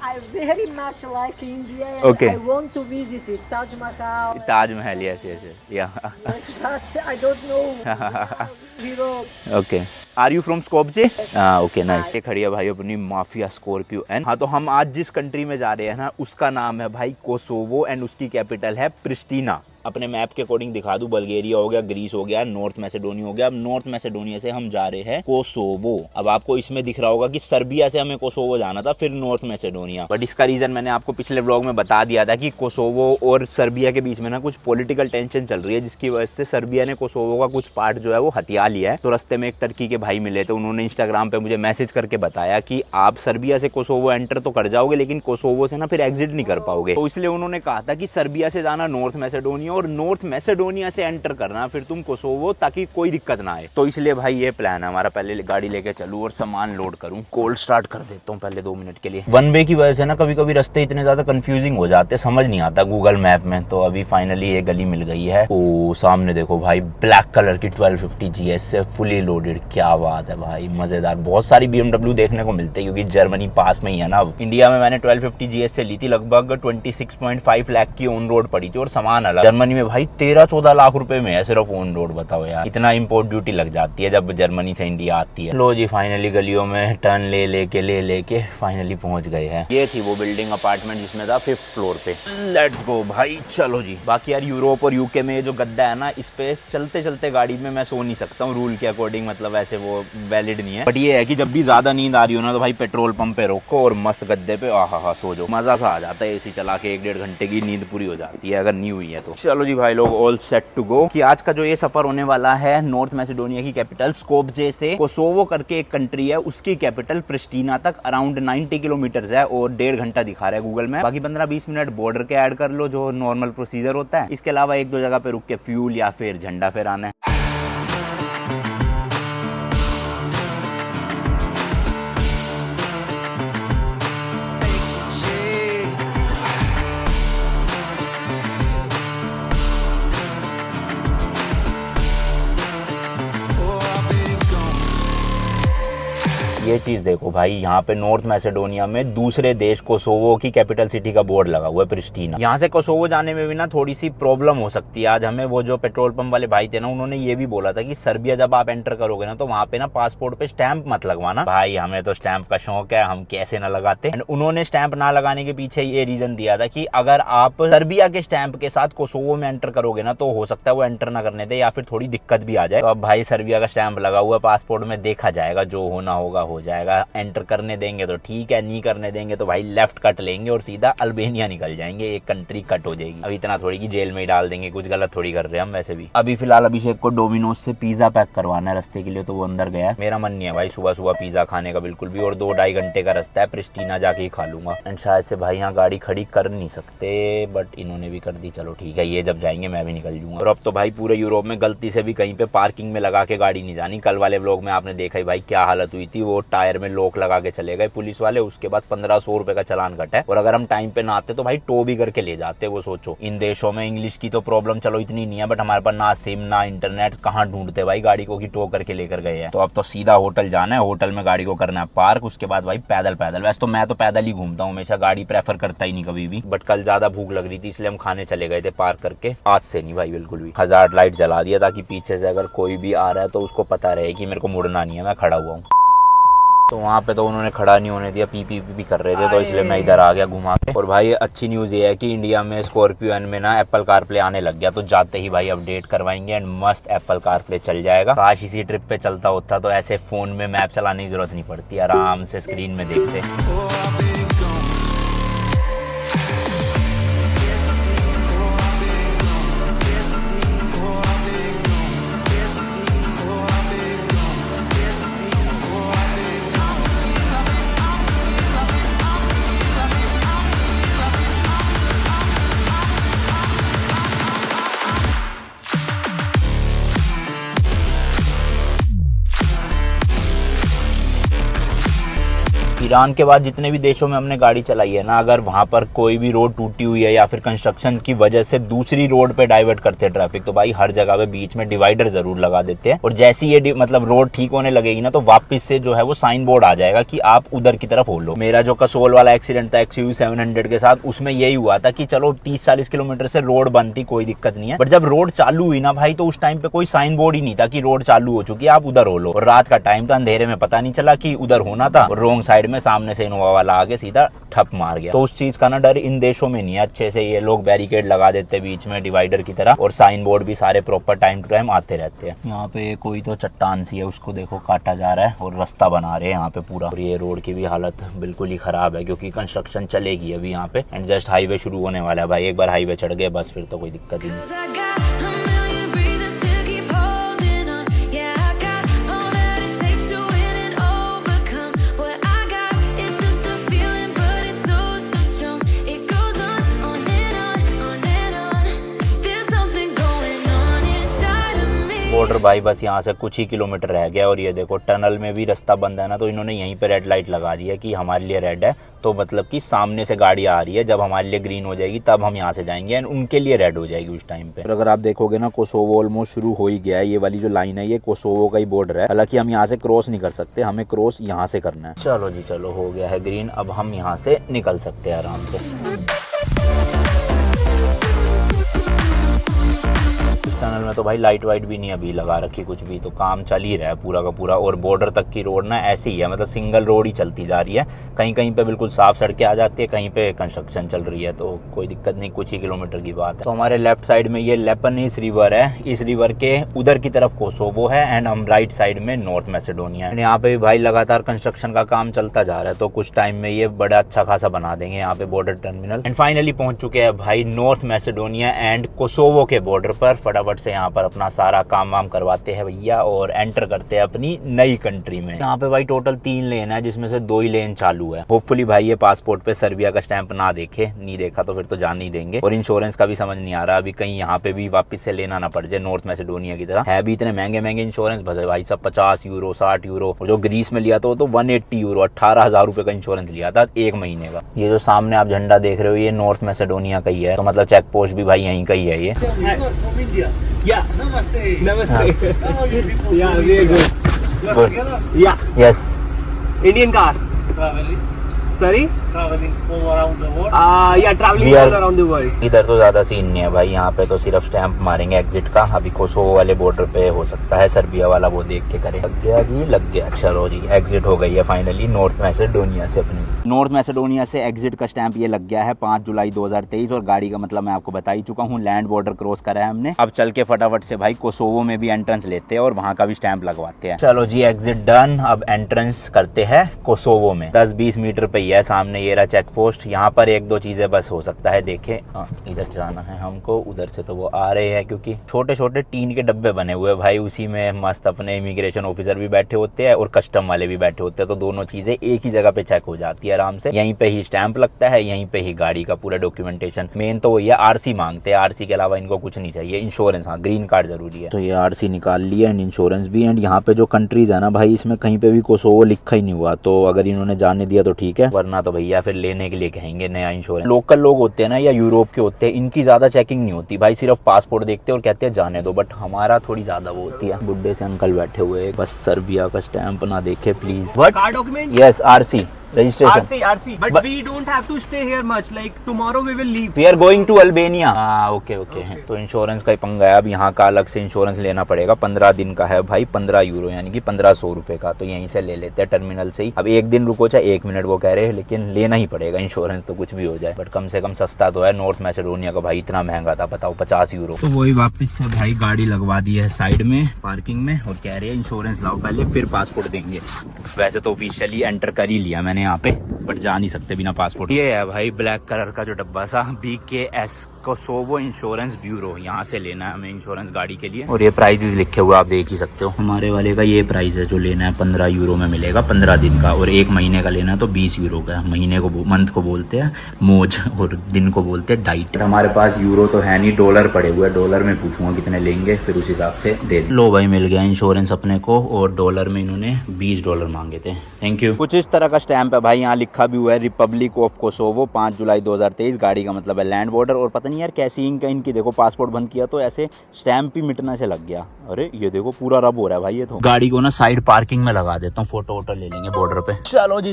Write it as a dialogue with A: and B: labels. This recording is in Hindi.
A: I very much like India and
B: Okay.
A: I want to visit it, Taj Mahal.
B: Taj Mahal, yes, yes, yes. Yeah.
A: Yes, but I don't know Europe.
B: Okay, are you from Skopje? हाँ, ओके, नाइस।
A: Hi.
B: ये खड़ी है भाई अपनी माफिया स्कॉर्पियो एन। हाँ, तो हम आज जिस कंट्री में जा रहे हैं ना, उसका नाम है भाई कोसोवो एंड उसकी कैपिटल है प्रिस्टीना। अपने मैप के अकॉर्डिंग दिखा दूं, बल्गेरिया हो गया, ग्रीस हो गया, नॉर्थ मैसेडोनिया हो गया। अब नॉर्थ मैसेडोनिया से हम जा रहे हैं कोसोवो। अब आपको इसमें दिख रहा होगा कि सर्बिया से हमें कोसोवो जाना था, फिर नॉर्थ मैसेडोनिया। बट इसका रीजन मैंने आपको पिछले व्लॉग में बता दिया था कि कोसोवो और सर्बिया के बीच में ना कुछ पॉलिटिकल टेंशन चल रही है, जिसकी वजह से सर्बिया ने कोसोवो का कुछ पार्ट जो है वो हथिया लिया है। तो रास्ते में एक टर्की के भाई मिले थे, उन्होंने इंस्टाग्राम पे मुझे मैसेज करके बताया कि आप सर्बिया से कोसोवो एंटर तो कर जाओगे, लेकिन कोसोवो से ना फिर एग्जिट नहीं कर पाओगे। तो इसलिए उन्होंने कहा था कि सर्बिया से जाना नॉर्थ मैसेडोनिया और नॉर्थ मैसेडोनिया से एंटर करना फिर तुम कोसोवो, ताकि कोई दिक्कत ना आए। तो इसलिए भाई ये प्लान है हमारा, पहले गाड़ी लेके चलूं और सामान लोड करूं। कोल्ड स्टार्ट कर देता हूं पहले 2 मिनट के लिए। वन वे की वजह से ना कभी कभी रास्ते इतने ज्यादा कंफ्यूजिंग हो जाते, समझ नहीं आता गूगल मैप में। तो अभी फाइनली ये गली मिल गई है। ओ सामने देखो भाई, ब्लैक कलर की 1250 GS से फुली लोडेड। क्या बात है भाई, मजेदार। बहुत सारी BMW देखने को मिलते हैं क्योंकि जर्मनी पास में ही है ना। अब इंडिया में मैंने 1250 GS से ली थी, लगभग 26.5 लाख की ऑन रोड पड़ी थी और सामान अलग। जर्मनी में भाई 13-14 लाख रुपए में है सिर्फ ऑन रोड। बताओ यार, इतना इंपोर्ट ड्यूटी लग जाती है जब जर्मनी से इंडिया आती है। लो जी, फाइनली गलियों में टर्न ले लेके फाइनली पहुंच गए हैं। ये थी वो बिल्डिंग अपार्टमेंट जिसमें था 5th फ्लोर पे। लेट्स गो भाई, चलो जी। बाकी यार यूरोप और यूके में जो गद्दा है ना, इस पे चलते चलते गाड़ी में मैं सो नहीं सकता हूँ रूल के अकॉर्डिंग, मतलब ऐसे वो वैलिड नहीं है। बट ये है कि जब भी ज्यादा नींद आ रही हो ना, तो भाई पेट्रोल पंप पे रोको और मस्त गद्दे पे आहा सो जाओ। मजा सा आ जाता है। एसी चला के 1-1.5 घंटे की नींद पूरी हो जाती है अगर नहीं हुई है तो। चलो जी भाई लोग, ऑल सेट टू गो। कि आज का जो ये सफर होने वाला है नॉर्थ मैसेडोनिया की कैपिटल स्कोपजे से कोसोवो करके एक कंट्री है, उसकी कैपिटल प्रिस्टीना तक अराउंड 90 किलोमीटर है और 1.5 घंटा दिखा रहा है गूगल में। बाकी 15-20 मिनट बॉर्डर के ऐड कर लो, जो नॉर्मल प्रोसीजर होता है। इसके अलावा 1-2 जगह पे रुक के फ्यूल या फिर झंडा फहराना है। ये चीज देखो भाई, यहाँ पे नॉर्थ मैसेडोनिया में दूसरे देश कोसोवो की कैपिटल सिटी का बोर्ड लगा हुआ है प्रिस्टीना। यहाँ से कोसोवो जाने में भी ना थोड़ी सी प्रॉब्लम हो सकती है। आज हमें वो जो पेट्रोल पंप वाले भाई थे ना, उन्होंने ये भी बोला था कि सर्बिया जब आप एंटर करोगे ना, तो वहाँ पे ना पासपोर्ट पे स्टैंप मत लगवाना। भाई हमें तो स्टैंप का शौक है, हम कैसे ना लगाते। उन्होंने स्टैंप ना लगाने के पीछे ये रीजन दिया था कि अगर आप सर्बिया के स्टैंप के साथ कोसोवो में एंटर करोगे ना, तो हो सकता है वो एंटर ना करने दे या फिर थोड़ी दिक्कत भी आ जाए। तो अब भाई सर्बिया का स्टैंप लगा हुआ पासपोर्ट में, देखा जाएगा, जो होना होगा हो जाएगा। एंटर करने देंगे तो ठीक है, नहीं करने देंगे तो भाई लेफ्ट कट लेंगे और सीधा अल्बेनिया निकल जाएंगे। एक कंट्री कट हो जाएगी। अब इतना थोड़ी कि जेल में ही डाल देंगे, कुछ गलत थोड़ी कर रहे हैं हम वैसे भी। अभी फिलहाल अभिषेक को डोमिनोज से पिज्जा पैक करवाना है रास्ते के लिए, तो वो अंदर गया। मेरा मन नहीं है भाई सुबह सुबह पिज्जा खाने का बिल्कुल भी, और 2-2.5 घंटे का रास्ता है, प्रिस्टीना जाके ही खा लूंगा। एंड शायद से भाई यहाँ गाड़ी खड़ी कर नहीं सकते, बट इन्होंने भी कर दी। चलो ठीक है, ये जब जाएंगे मैं भी निकल जाऊंगा। और अब तो भाई पूरे यूरोप में गलती से भी कहीं पे पार्किंग में लगा के गाड़ी नहीं जानी। कल वाले व्लॉग में आपने देखा ही भाई क्या हालत हुई थी, वो टायर में लॉक लगा के चले गए पुलिस वाले, उसके बाद 1500 रुपए का चालान कटा है। और अगर हम टाइम पे ना आते तो भाई टो भी करके ले जाते। वो सोचो, इन देशों में इंग्लिश की तो प्रॉब्लम चलो इतनी नहीं है, बट हमारे पास ना सिम ना इंटरनेट, कहाँ ढूंढते भाई गाड़ी को कि टो करके लेकर गए हैं। तो अब तो सीधा होटल जाना है, होटल में गाड़ी को करना है पार्क, उसके बाद भाई पैदल। वैसे तो मैं तो पैदल ही घूमता हूँ हमेशा, गाड़ी प्रेफर करता ही नहीं कभी भी। बट कल ज्यादा भूख लग रही थी इसलिए हम खाने चले गए थे पार्क करके। आज से नहीं भाई बिल्कुल भी। हजार्ड लाइट जला दिया ताकि पीछे से अगर कोई भी आ रहा है तो उसको पता रहे कि मेरे को मुड़ना नहीं है, मैं खड़ा हुआ हूँ। तो वहाँ पे तो उन्होंने खड़ा नहीं होने दिया, पी कर रहे थे, तो इसलिए मैं इधर आ गया घुमा के। और भाई अच्छी न्यूज़ ये है कि इंडिया में स्कॉर्पियो एन में ना एप्पल कारप्ले आने लग गया, तो जाते ही भाई अपडेट करवाएंगे एंड मस्त एप्पल कारप्ले चल जाएगा। काश इसी ट्रिप पे चलता होता तो ऐसे फोन में मैप चलाने की जरूरत नहीं पड़ती, आराम से स्क्रीन में देखते। ईरान के बाद जितने भी देशों में हमने गाड़ी चलाई है ना, अगर वहाँ पर कोई भी रोड टूटी हुई है या फिर कंस्ट्रक्शन की वजह से दूसरी रोड पे डाइवर्ट करते हैं ट्रैफिक, तो भाई हर जगह पे बीच में डिवाइडर जरूर लगा देते हैं। और जैसी ये मतलब रोड ठीक होने लगेगी ना, तो वापस से जो है वो साइन बोर्ड आ जाएगा कि आप उधर की तरफ हो लो। मेरा जो कसोल वाला एक्सीडेंट था XUV 700 के साथ, उसमें यही हुआ था कि चलो 30-40 किलोमीटर से रोड बंद थी, कोई दिक्कत नहीं है, बट जब रोड चालू हुई ना भाई, तो उस टाइम पे कोई साइन बोर्ड ही नहीं था कि रोड चालू हो चुकी है, आप उधर हो लो। और रात का टाइम था, अंधेरे में पता नहीं चला कि उधर होना था, और रोंग साइड में सामने से इनोवा वाला आगे सीधा ठप मार गया। तो उस चीज का ना डर इन देशों में नहीं है। अच्छे से ये लोग बैरिकेड लगा देते बीच में डिवाइडर की तरह, और साइन बोर्ड भी सारे प्रॉपर टाइम टू टाइम आते रहते हैं। यहाँ पे कोई तो चट्टान सी है, उसको देखो काटा जा रहा है और रास्ता बना रहे हैं यहाँ पे पूरा। और ये रोड की भी हालत बिल्कुल ही खराब है, क्योंकि कंस्ट्रक्शन चलेगी अभी यहाँ पे, एंड जस्ट हाईवे शुरू होने वाला है भाई। एक बार हाईवे चढ़ गए बस फिर तो कोई दिक्कत ही नहीं। बॉर्डर भाई बस यहाँ से कुछ ही किलोमीटर रह गया, और ये देखो टनल में भी रास्ता बंद है ना, तो इन्होंने यहीं पे रेड लाइट लगा दी है कि हमारे लिए रेड है, तो मतलब कि सामने से गाड़ी आ रही है, जब हमारे लिए ग्रीन हो जाएगी तब हम यहाँ से जाएंगे, एंड उनके लिए रेड हो जाएगी उस टाइम पे। और अगर आप देखोगे ना, कोसोवो ऑलमोस्ट शुरू हो ही गया है। ये वाली जो लाइन है ये कोसोवो का ही बॉर्डर है, हालांकि हम यहाँ से क्रॉस नहीं कर सकते, हमें क्रॉस यहाँ से करना है। चलो जी चलो, हो गया है ग्रीन, अब हम यहाँ से निकल सकते हैं आराम से। टनल में तो भाई लाइट वाइट भी नहीं अभी लगा रखी कुछ भी, तो काम चल ही रहा है पूरा का पूरा। और बॉर्डर तक की रोड ना ऐसी ही है, मतलब सिंगल रोड ही चलती जा रही है। कहीं कहीं पे बिल्कुल साफ सड़कें आ जाती है, कहीं पे कंस्ट्रक्शन चल रही है, तो कोई दिक्कत नहीं, कुछ ही किलोमीटर की बात है। तो हमारे लेफ्ट साइड में ये लेबनान रिवर है, इस रिवर के उधर की तरफ कोसोवो है, एंड हम राइट साइड में नॉर्थ मैसेडोनिया है। यहाँ पे भी भाई लगातार कंस्ट्रक्शन का काम चलता जा रहा है, तो कुछ टाइम में ये बड़ा अच्छा खासा बना देंगे यहाँ पे बॉर्डर टर्मिनल। एंड फाइनली पहुंच चुके हैं भाई नॉर्थ मैसेडोनिया एंड कोसोवो के बॉर्डर पर। फटाफट से यहाँ पर अपना सारा काम वाम करवाते हैं भैया, और एंटर करते हैं अपनी नई कंट्री में। यहाँ पे भाई टोटल 3 लेन है, जिसमें से 2 ही लेन चालू है। होपफुली भाई ये पासपोर्ट पे सर्बिया का स्टैंप ना देखे, नहीं देखा तो फिर तो जान नहीं देंगे। और इंश्योरेंस का भी समझ नहीं आ रहा अभी, कहीं यहाँ पे भी वापस से लेना ना पड़ जाए नॉर्थ मैसेडोनिया की तरह। है भी इतने महंगे महंगे इंश्योरेंस भाई सब 50 यूरो 60 यूरो, और जो ग्रीस में लिया था वो तो 180 यूरो 18,000 रुपए का इंश्योरेंस लिया था 1 महीने का। ये जो सामने आप झंडा देख रहे हो ये नॉर्थ मैसेडोनिया का ही है, तो मतलब चेक पोस्ट भी भाई यहीं का ही है ये।
C: Yeah. Namaste. Namaste. How are you people? Yeah, very good.
B: Good.
C: Yeah.
B: Yes.
C: Indian car.
A: Traveling.
C: Sorry?
A: Traveling all around the world.
C: Yeah, traveling all around the world.
B: इधर तो ज्यादा सीन नहीं है भाई, यहाँ पे तो सिर्फ स्टैंप मारेंगे एग्जिट का। अभी कोसोवो वाले बॉर्डर पे हो सकता है सर्बिया वाला वो देख के करे। लग गया जी, लग गया। चलो जी, एग्जिट हो गई है फाइनली नॉर्थ मैसेडोनिया से अपनी। नॉर्थ मैसेडोनिया से एग्जिट का स्टैंप ये लग गया है 5 जुलाई 2023, और गाड़ी का मतलब मैं आपको बता ही चुका हूँ, लैंड बॉर्डर क्रॉस करा है हमने। अब चल के फटाफट से भाई कोसोवो में भी एंट्रेंस लेते हैं और वहाँ का भी स्टैंप लगवाते हैं। चलो जी, एग्जिट डन। अब एंट्रेंस करते हैं कोसोवो में। 10-20 मीटर पे ही है सामने ये रहा चेक पोस्ट। यहाँ पर 1-2 चीजें बस हो सकता है देखे। इधर जाना है हमको, उधर से तो वो आ रहे हैं, क्योंकि छोटे छोटे टीन के डब्बे बने हुए भाई, उसी में मस्त अपने इमिग्रेशन ऑफिसर भी बैठे होते हैं और कस्टम वाले भी बैठे होते हैं, तो दोनों चीजें एक ही जगह पे चेक हो जाती है आराम से। यहीं पे ही स्टैंप लगता है, यहीं पे ही गाड़ी का पूरा डॉक्यूमेंटेशन। मेन तो वही है, आरसी मांगते हैं, आरसी के अलावा इनको कुछ नहीं चाहिए। इंश्योरेंस, हाँ ग्रीन कार्ड जरूरी है, तो ये आरसी निकाल लिया एंड इंश्योरेंस भी। एंड यहाँ पे जो कंट्रीज है ना भाई, इसमें कहीं पे भी कोसोवो लिखा ही नहीं हुआ, तो अगर इन्होंने जाने दिया तो ठीक है, वरना तो भैया फिर लेने के लिए कहेंगे नया इंश्योरेंस। लोकल लोग होते हैं ना या यूरोप के होते हैं, इनकी ज्यादा चेकिंग नहीं होती भाई, सिर्फ पासपोर्ट देखते हैं और कहते हैं जाने दो। बट हमारा थोड़ी ज्यादा वो होती है। बुड्ढे से अंकल बैठे हुए, बस सर्बिया का स्टैंप ना देखे please.
C: Car document?
B: Yes, RC registration.
C: RC. But we don't have to stay here much. Like tomorrow we will leave.
B: We are going to Albania. Okay. तो इंश्योरेंस का ही पंगा है। अब यहाँ का अलग से इंश्योरेंस लेना पड़ेगा, 15 दिन का है भाई, 15 यूरो यानी कि 1500 रुपए का। तो यहीं से ले लेते हैं टर्मिनल से ही। अब 1 दिन रुको चाहे 1 मिनट वो कह रहे हैं, लेकिन लेना ही पड़ेगा इंश्योरेंस, तो कुछ भी हो जाए। बट कम से कम सस्ता तो है। नॉर्थ मैसेडोनिया का भाई इतना महंगा था, बताओ 50 यूरो। तो वही वापस से भाई गाड़ी लगवा दी है साइड में पार्किंग में, और कह रहे हैं इंश्योरेंस लाओ पहले फिर पासपोर्ट देंगे। वैसे तो ऑफिशियली एंटर कर ही लिया मैंने यहाँ पे, बट जा नहीं सकते बिना पासपोर्ट। ये है भाई ब्लैक कलर का जो डब्बा सा, BKS कोसोवो इंश्योरेंस ब्यूरो, यहाँ से लेना है हमें इंश्योरेंस गाड़ी के लिए। और ये प्राइजेस लिखे हुए आप देख ही सकते हो। हमारे वाले का ये प्राइस है जो लेना है, 15 यूरो में मिलेगा 15 दिन का, और 1 महीने का लेना है तो 20 यूरो का। महीने को मंथ को बोलते हैं मोज, और दिन को बोलते हैं डाइट। हमारे पास यूरो तो है नहीं, डॉलर पड़े हुए, डॉलर में पूछूंगा कितने लेंगे, फिर उस हिसाब से दे। लो भाई मिल गया इंश्योरेंस अपने को, और डॉलर में इन्होंने $20 मांगे थे। Thank you. कुछ इस तरह का स्टैम्प स्टैंप है भाई, यहाँ लिखा भी हुआ है रिपब्लिक ऑफ कोसोवो 5 जुलाई 2023। गाड़ी का मतलब है लैंड बॉर्डर। और पता नहीं यार कैसी इनकी देखो पासपोर्ट बंद किया तो ऐसे स्टैंप ही मिटने से लग गया। अरे ये देखो पूरा रब हो रहा है भाई। ये तो गाड़ी को ना साइड पार्किंग में लगा देता हूँ, फोटो वोटो ले लेंगे बॉर्डर पे। चलो जी